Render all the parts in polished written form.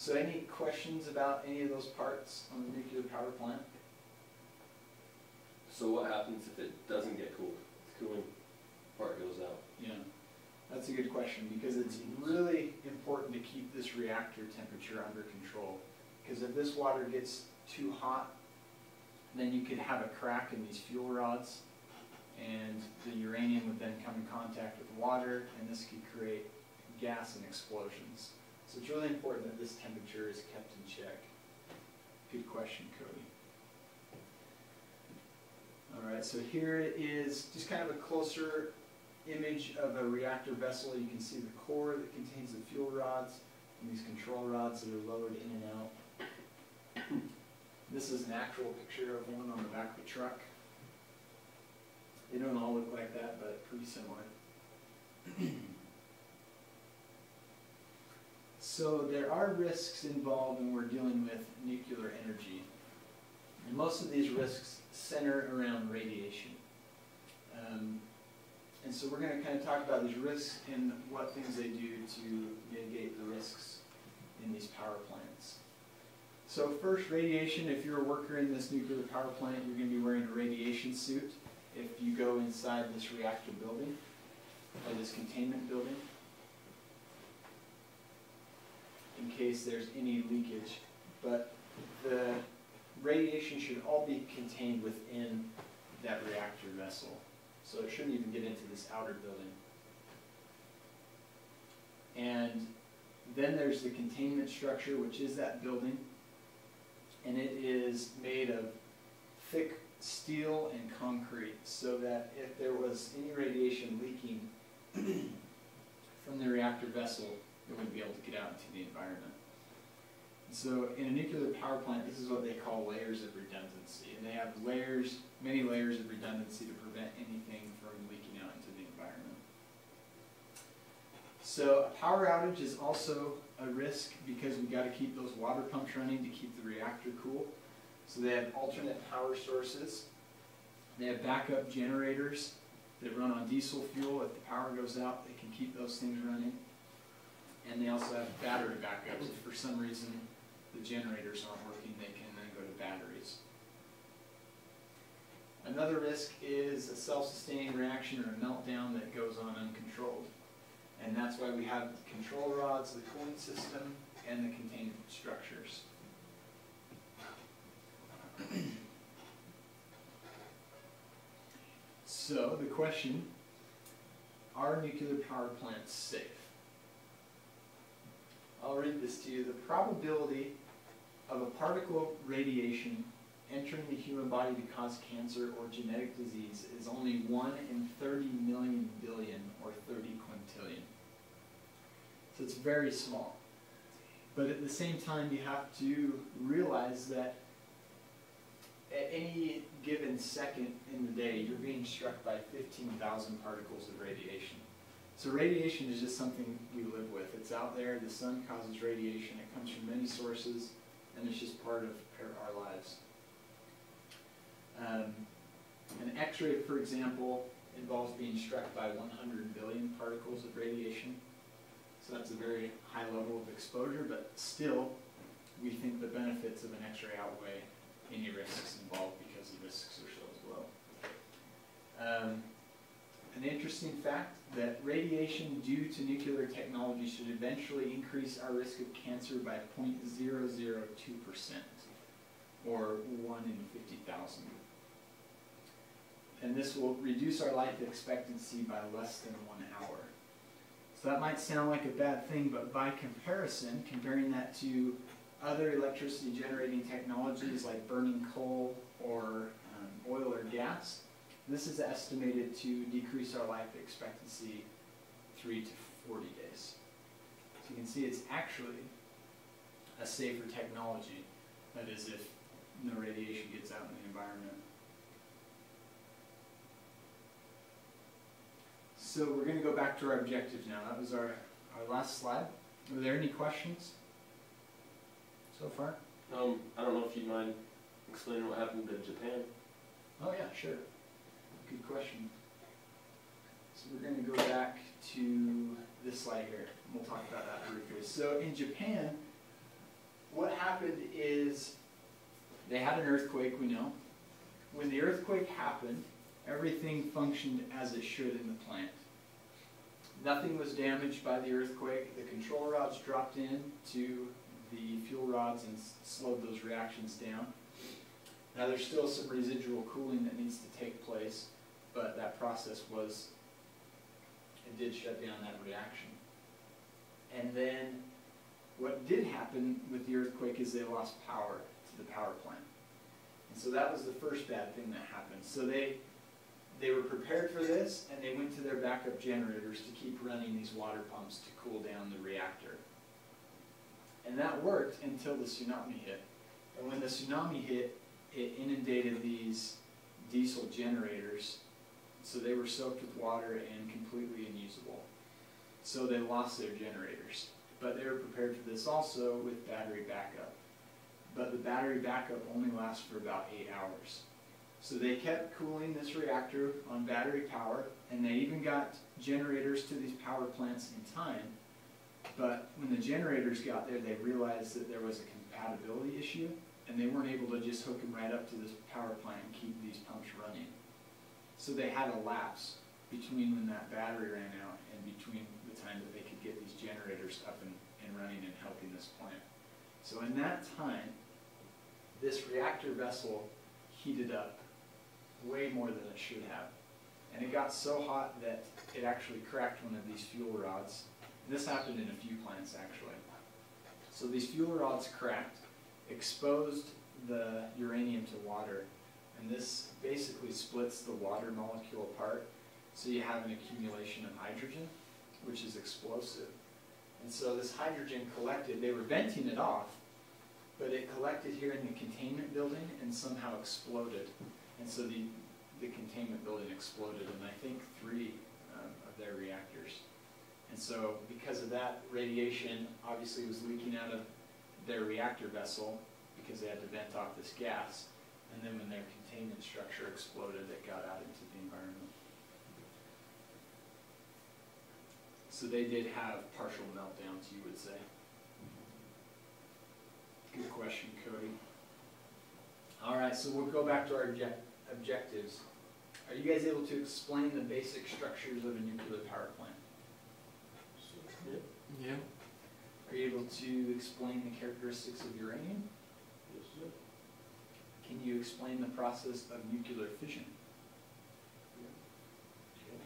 So any questions about any of those parts on the nuclear power plant? So what happens if it doesn't get cooled? The cooling part goes out. Yeah, that's a good question, because it's really important to keep this reactor temperature under control. Because if this water gets too hot, then you could have a crack in these fuel rods, and the uranium would then come in contact with water, and this could create gas and explosions. So it's really important that this temperature is kept in check. Good question, Cody. All right, so here it is, just kind of a closer image of a reactor vessel. You can see the core that contains the fuel rods and these control rods that are lowered in and out. This is an actual picture of one on the back of a truck. They don't all look like that, but pretty similar. So there are risks involved when we're dealing with nuclear energy. And most of these risks center around radiation. And so we're going to kind of talk about these risks and what things they do to mitigate the risks in these power plants. So first, radiation. If you're a worker in this nuclear power plant, you're going to be wearing a radiation suit if you go inside this reactor building or this containment building, in case there's any leakage. But the radiation should all be contained within that reactor vessel. So it shouldn't even get into this outer building. And then there's the containment structure, which is that building. And it is made of thick steel and concrete, so that if there was any radiation leaking from the reactor vessel, it wouldn't be able to get out into the environment. So in a nuclear power plant, this is what they call layers of redundancy. And they have layers, many layers of redundancy to prevent anything from leaking out into the environment. So a power outage is also a risk because we've got to keep those water pumps running to keep the reactor cool. So they have alternate power sources. They have backup generators that run on diesel fuel. If the power goes out, they can keep those things running. And they also have battery backups. If for some reason the generators aren't working, they can then go to batteries. Another risk is a self-sustaining reaction or a meltdown that goes on uncontrolled. And that's why we have the control rods, the cooling system, and the containment structures. So the question, are nuclear power plants safe? I'll read this to you. The probability of a particle of radiation entering the human body to cause cancer or genetic disease is only 1 in 30 million billion, or 30 quintillion. So it's very small. But at the same time, you have to realize that at any given second in the day, you're being struck by 15,000 particles of radiation. So radiation is just something we live with. It's out there. The sun causes radiation. It comes from many sources, and it's just part of our lives. An X-ray, for example, involves being struck by 100 billion particles of radiation. So that's a very high level of exposure, but still, we think the benefits of an X-ray outweigh any risks involved because the risks are so low. An interesting fact, that radiation due to nuclear technology should eventually increase our risk of cancer by 0.002%, or 1 in 50,000. And this will reduce our life expectancy by less than 1 hour. So that might sound like a bad thing, but by comparison, comparing that to other electricity generating technologies like burning coal or oil or gas, this is estimated to decrease our life expectancy 3 to 40 days. So you can see it's actually a safer technology, that is if no radiation gets out in the environment. So we're going to go back to our objectives now. That was our last slide. Were there any questions so far? I don't know if you'd mind explaining what happened to Japan. Oh yeah, sure. Good question. So we're going to go back to this slide here. We'll talk about that briefly. So in Japan, what happened is they had an earthquake, we know. When the earthquake happened, everything functioned as it should in the plant. Nothing was damaged by the earthquake. The control rods dropped in to the fuel rods and slowed those reactions down. Now there's still some residual cooling that needs to take place, but that process was, it did shut down that reaction. And then what did happen with the earthquake is they lost power to the power plant. And so that was the first bad thing that happened. So they were prepared for this, and they went to their backup generators to keep running these water pumps to cool down the reactor. And that worked until the tsunami hit. And when the tsunami hit, it inundated these diesel generators, so they were soaked with water and completely unusable. So they lost their generators. But they were prepared for this also with battery backup. But the battery backup only lasts for about 8 hours. So they kept cooling this reactor on battery power, and they even got generators to these power plants in time. But when the generators got there, they realized that there was a compatibility issue, and they weren't able to just hook them right up to this power plant and keep these pumps running. So they had a lapse between when that battery ran out and between the time that they could get these generators up and running and helping this plant. So in that time, this reactor vessel heated up way more than it should have. And it got so hot that it actually cracked one of these fuel rods. And this happened in a few plants actually. So these fuel rods cracked, exposed the uranium to water, and this basically splits the water molecule apart, so you have an accumulation of hydrogen, which is explosive. And so this hydrogen collected, they were venting it off, but it collected here in the containment building and somehow exploded. And so the containment building exploded in, I think, 3 of their reactors. And so because of that, radiation obviously was leaking out of their reactor vessel because they had to vent off this gas. And then when their containment structure exploded, it got out into the environment. So they did have partial meltdowns, you would say. Good question, Cody. All right, so we'll go back to our objectives. Are you guys able to explain the basic structures of a nuclear power plant? Yeah. Are you able to explain the characteristics of uranium? Yes, sir. Can you explain the process of nuclear fission? Yeah.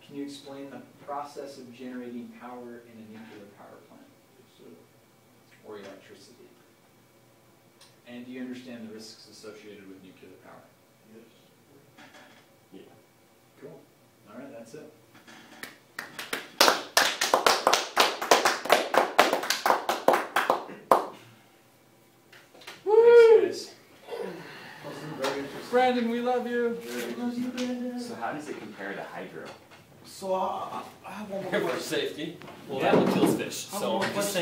Can you explain the process of generating power in a nuclear power plant? Yes, sir. Or electricity? And do you understand the risks associated with nuclear power? Yes. Yeah. Cool. All right, that's it. Thanks, guys. Brandon, we love you. So how does it compare to hydro? So I have one more For question. safety. Well, that one kills fish, I have so one more I'm just question. saying.